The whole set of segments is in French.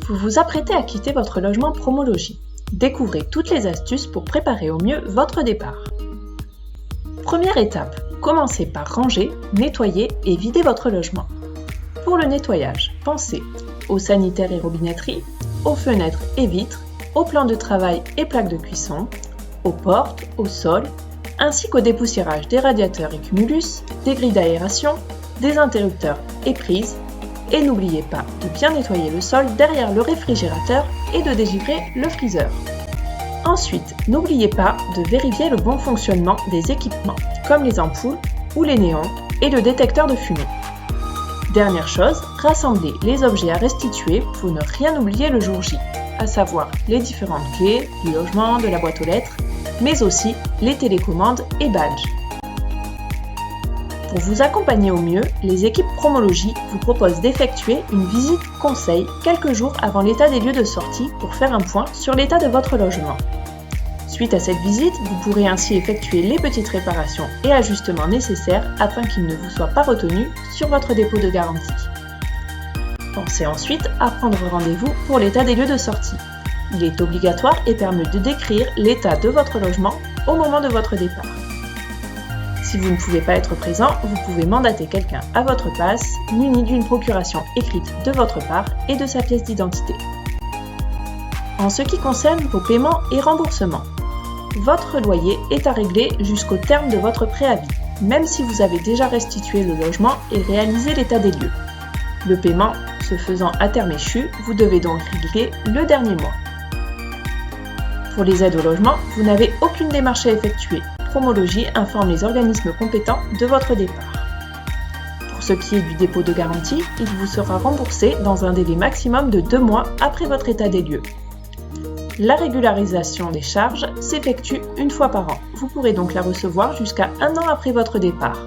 Vous vous apprêtez à quitter votre logement Promologis. Découvrez toutes les astuces pour préparer au mieux votre départ. Première étape, commencez par ranger, nettoyer et vider votre logement. Pour le nettoyage, pensez aux sanitaires et robinetteries, aux fenêtres et vitres, aux plans de travail et plaques de cuisson, aux portes, au sol, ainsi qu'au dépoussiérage des radiateurs et cumulus, des grilles d'aération, des interrupteurs et prises. Et n'oubliez pas de bien nettoyer le sol derrière le réfrigérateur et de dégivrer le freezer. Ensuite, n'oubliez pas de vérifier le bon fonctionnement des équipements, comme les ampoules ou les néons et le détecteur de fumée. Dernière chose, rassemblez les objets à restituer pour ne rien oublier le jour J, à savoir les différentes clés du logement, de la boîte aux lettres, mais aussi les télécommandes et badges. Pour vous accompagner au mieux, les équipes Promologis vous proposent d'effectuer une visite conseil quelques jours avant l'état des lieux de sortie pour faire un point sur l'état de votre logement. Suite à cette visite, vous pourrez ainsi effectuer les petites réparations et ajustements nécessaires afin qu'ils ne vous soient pas retenus sur votre dépôt de garantie. Pensez ensuite à prendre rendez-vous pour l'état des lieux de sortie. Il est obligatoire et permet de décrire l'état de votre logement au moment de votre départ. Si vous ne pouvez pas être présent, vous pouvez mandater quelqu'un à votre place, muni d'une procuration écrite de votre part et de sa pièce d'identité. En ce qui concerne vos paiements et remboursements, votre loyer est à régler jusqu'au terme de votre préavis, même si vous avez déjà restitué le logement et réalisé l'état des lieux. Le paiement se faisant à terme échu, vous devez donc régler le dernier mois. Pour les aides au logement, vous n'avez aucune démarche à effectuer. Promologis informe les organismes compétents de votre départ. Pour ce qui est du dépôt de garantie, il vous sera remboursé dans un délai maximum de 2 mois après votre état des lieux. La régularisation des charges s'effectue une fois par an. Vous pourrez donc la recevoir jusqu'à 1 an après votre départ.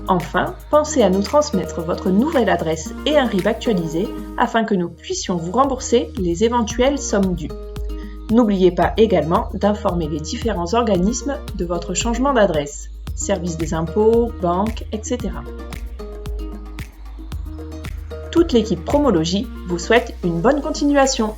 Enfin, pensez à nous transmettre votre nouvelle adresse et un RIB actualisé afin que nous puissions vous rembourser les éventuelles sommes dues. N'oubliez pas également d'informer les différents organismes de votre changement d'adresse, service des impôts, banque, etc. Toute l'équipe Promologis vous souhaite une bonne continuation.